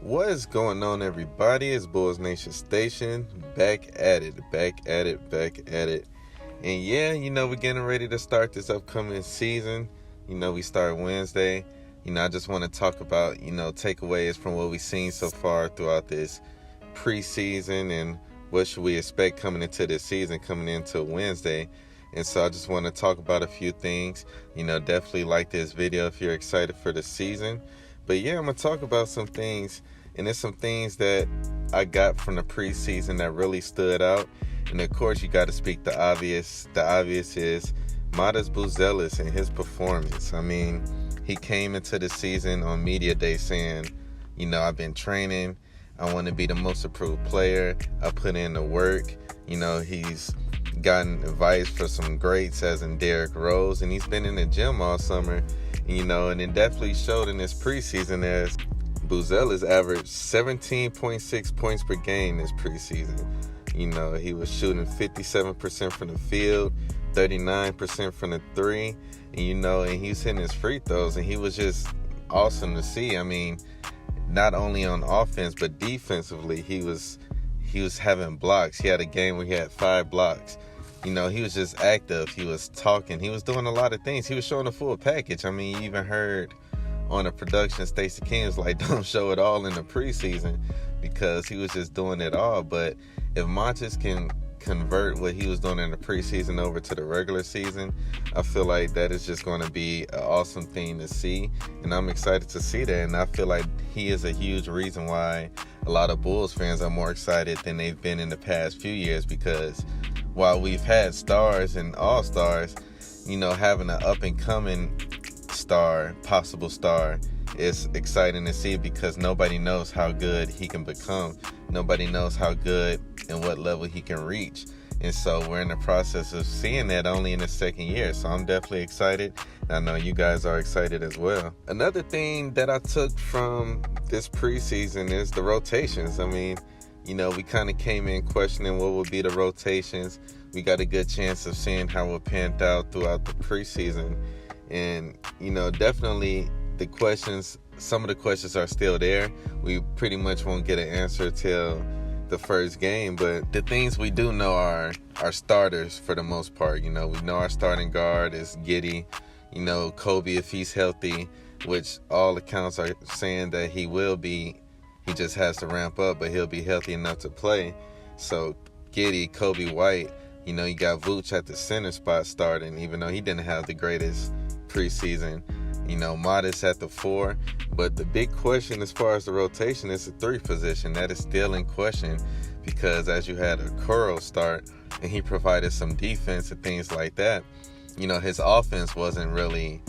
What is going on, everybody? It's Bulls Nation Station, back at it. And yeah, we're getting ready to start this upcoming season. We start Wednesday. I just want to talk about, takeaways from what we've seen so far throughout this preseason and what should we expect coming into this season, coming into Wednesday. And so I just want to talk about a few things. Definitely like this video if you're excited for the season. But yeah, I'm going to talk about some things, and there's some things that I got from the preseason that really stood out. And of course, you got to speak the obvious. The obvious is Matas Buzelis and his performance. I mean, he came into the season on media day saying, I've been training. I want to be the most improved player. I put in the work. He's gotten advice for some greats as in Derrick Rose, and he's been in the gym all summer. And it definitely showed in this preseason as Buzelis averaged 17.6 points per game this preseason. He was shooting 57% from the field, 39% from the three, and he's hitting his free throws, and he was just awesome to see. I mean, not only on offense but defensively, he was having blocks. He had a game where he had 5 blocks. He was just active. He was talking. He was doing a lot of things. He was showing a full package. I mean, you even heard on the production, Stacey King was like, don't show it all in the preseason, because he was just doing it all. But if Montes can convert what he was doing in the preseason over to the regular season, I feel like that is just going to be an awesome thing to see. And I'm excited to see that. And I feel like he is a huge reason why a lot of Bulls fans are more excited than they've been in the past few years, because while we've had stars and all-stars, having an up-and-coming star, possible star, is exciting to see, because nobody knows how good he can become. Nobody knows how good and what level he can reach. And so we're in the process of seeing that only in the second year. So I'm definitely excited. I know you guys are excited as well. Another thing that I took from this preseason is the rotations. I mean, we kind of came in questioning what would be the rotations. We got a good chance of seeing how it panned out throughout the preseason. And, definitely some of the questions are still there. We pretty much won't get an answer till the first game. But the things we do know are our starters for the most part. We know our starting guard is Giddey. Kobe, if he's healthy, which all accounts are saying that he will be. He just has to ramp up, but he'll be healthy enough to play. So Giddey, Kobe White, you got Vooch at the center spot starting, even though he didn't have the greatest preseason. Modest at the 4. But the big question as far as the rotation is the 3 position. That is still in question, because as you had a Okoro start and he provided some defense and things like that, his offense wasn't really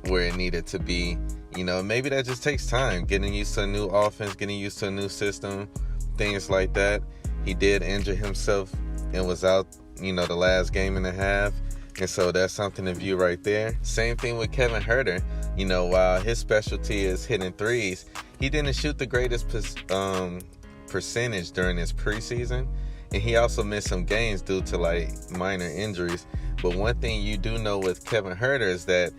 where it needed to be. Maybe that just takes time, getting used to a new offense, getting used to a new system, things like that. He did injure himself and was out, the last game and a half. And so that's something to view right there. Same thing with Kevin Huerter. While his specialty is hitting threes, he didn't shoot the greatest percentage during his preseason. And he also missed some games due to minor injuries. But one thing you do know with Kevin Huerter is that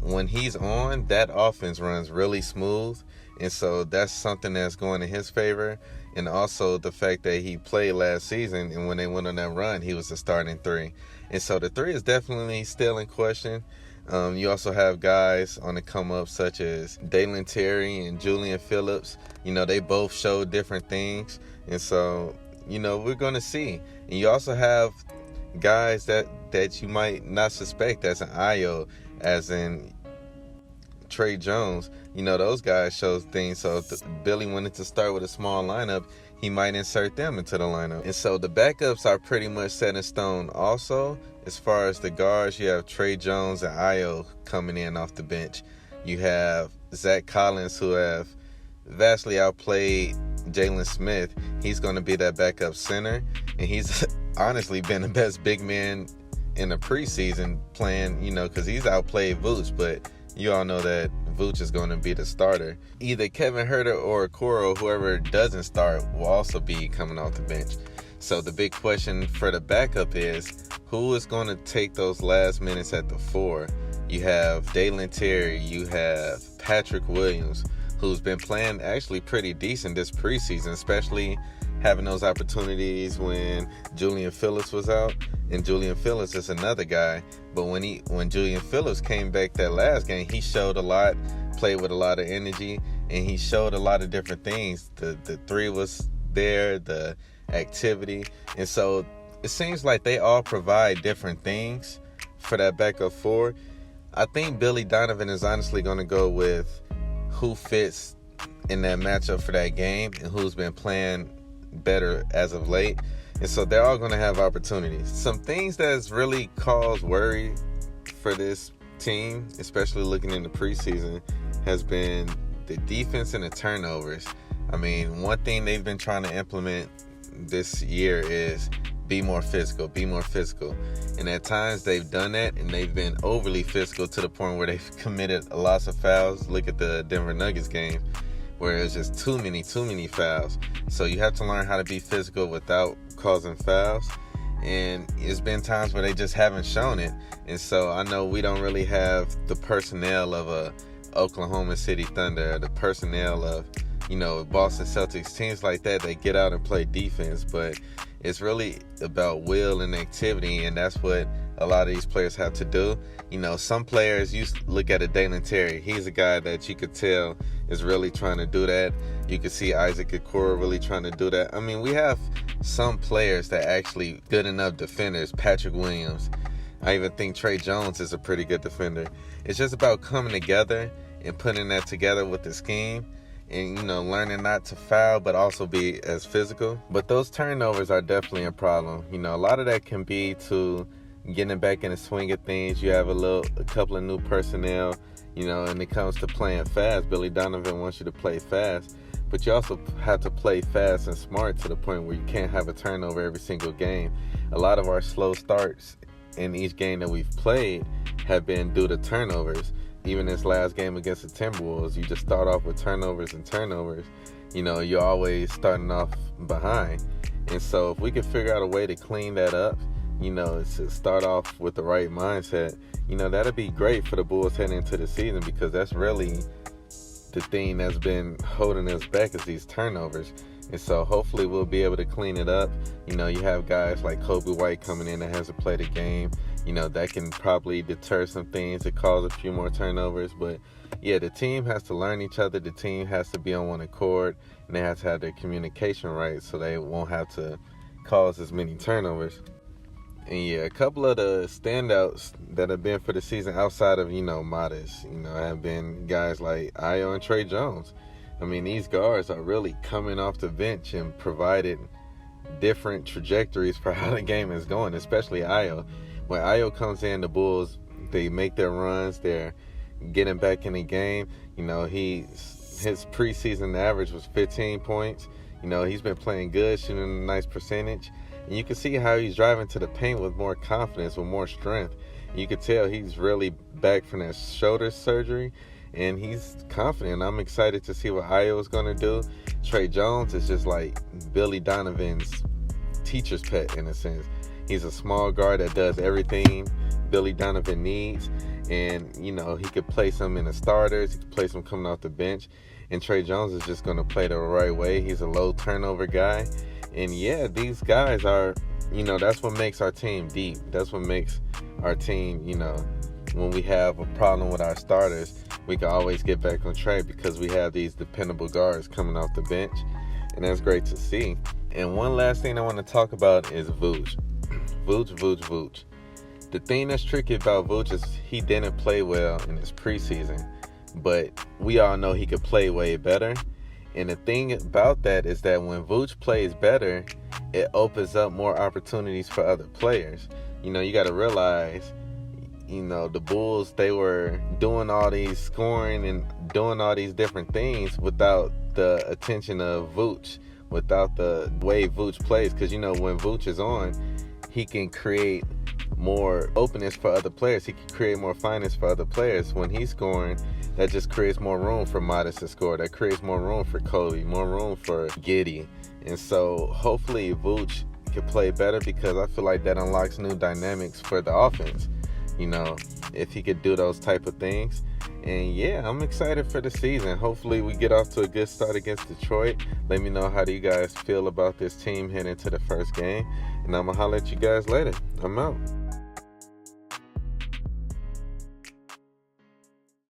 when he's on, that offense runs really smooth. And so that's something that's going in his favor. And also the fact that he played last season, and when they went on that run, he was the starting 3. And so the 3 is definitely still in question. You also have guys on the come up such as Dalen Terry and Julian Phillips. They both show different things. And so, we're going to see. And you also have guys that you might not suspect as an IO, as in Trey Jones. Those guys show things. So if Billy wanted to start with a small lineup, he might insert them into the lineup. And so the backups are pretty much set in stone also. As far as the guards, you have Trey Jones and Io coming in off the bench. You have Zach Collins, who have vastly outplayed Jalen Smith. He's going to be that backup center. And he's honestly been the best big man in the preseason playing, because he's outplayed Vooch. But you all know that Vooch is going to be the starter. Either Kevin Huerter or Okoro, whoever doesn't start, will also be coming off the bench. So the big question for the backup is, who is going to take those last minutes at the 4? You have Dalen Terry, you have Patrick Williams, who's been playing actually pretty decent this preseason, especially having those opportunities when Julian Phillips was out. And Julian Phillips is another guy. But when Julian Phillips came back that last game, he showed a lot, played with a lot of energy, and he showed a lot of different things. The three was there, the activity. And so it seems like they all provide different things for that backup four. I think Billy Donovan is honestly going to go with who fits in that matchup for that game and who's been playing better as of late. And so they're all going to have opportunities. Some things that's really caused worry for this team, especially looking in the preseason, has been the defense and the turnovers. I mean, one thing they've been trying to implement this year is be more physical. And at times they've done that, and they've been overly physical to the point where they've committed a lot of fouls. Look at the Denver Nuggets game, where it was just too many fouls. So you have to learn how to be physical without causing fouls. And it's been times where they just haven't shown it. And so I know we don't really have the personnel of a Oklahoma City Thunder, or the personnel of, Boston Celtics, teams like that. They get out and play defense, but it's really about will and activity, and that's what a lot of these players have to do. Some players, you look at a Dalen Terry, he's a guy that you could tell is really trying to do that. You could see Isaac Okoro really trying to do that. I mean, we have some players that are actually good enough defenders. Patrick Williams. I even think Trey Jones is a pretty good defender. It's just about coming together and putting that together with the scheme. And, learning not to foul, but also be as physical. But those turnovers are definitely a problem. A lot of that can be to getting back in the swing of things. You have a couple of new personnel, and it comes to playing fast. Billy Donovan wants you to play fast. But you also have to play fast and smart to the point where you can't have a turnover every single game. A lot of our slow starts in each game that we've played have been due to turnovers. Even this last game against the Timberwolves, you just start off with turnovers. You're always starting off behind. And so if we could figure out a way to clean that up, to start off with the right mindset, that'd be great for the Bulls heading into the season, because that's really the thing that's been holding us back, is these turnovers. And so hopefully we'll be able to clean it up. You have guys like Kobe White coming in that hasn't played a game. That can probably deter some things that cause a few more turnovers. But yeah, the team has to learn each other. The team has to be on one accord, and they have to have their communication right so they won't have to cause as many turnovers. And yeah, a couple of the standouts that have been for the season outside of, Modest, have been guys like Ayo and Trey Jones. I mean, these guards are really coming off the bench and provided different trajectories for how the game is going, especially Ayo. When Ayo comes in, the Bulls, they make their runs. They're getting back in the game. His preseason average was 15 points. He's been playing good, shooting a nice percentage. And you can see how he's driving to the paint with more confidence, with more strength. You can tell he's really back from that shoulder surgery, and he's confident. I'm excited to see what Ayo is going to do. Trey Jones is just like Billy Donovan's teacher's pet in a sense. He's a small guard that does everything Billy Donovan needs. And, he could place him in the starters. He could place him coming off the bench. And Trey Jones is just going to play the right way. He's a low turnover guy. And, yeah, these guys are, that's what makes our team deep. That's what makes our team, when we have a problem with our starters, we can always get back on track because we have these dependable guards coming off the bench. And that's great to see. And one last thing I want to talk about is Vooch. Vooch. The thing that's tricky about Vooch is he didn't play well in his preseason, but we all know he could play way better. And the thing about that is that when Vooch plays better, it opens up more opportunities for other players. You got to realize, the Bulls, they were doing all these scoring and doing all these different things without the attention of Vooch, without the way Vooch plays. Because, when Vooch is on, he can create more openness for other players. He can create more finesse for other players. When he's scoring, that just creates more room for Modest to score. That creates more room for Kobe, more room for Giddey. And so hopefully Vooch can play better, because I feel like that unlocks new dynamics for the offense. If he could do those type of things. And yeah, I'm excited for the season. Hopefully we get off to a good start against Detroit. Let me know how do you guys feel about this team heading into the first game. And I'm going to holler at you guys later. I'm out.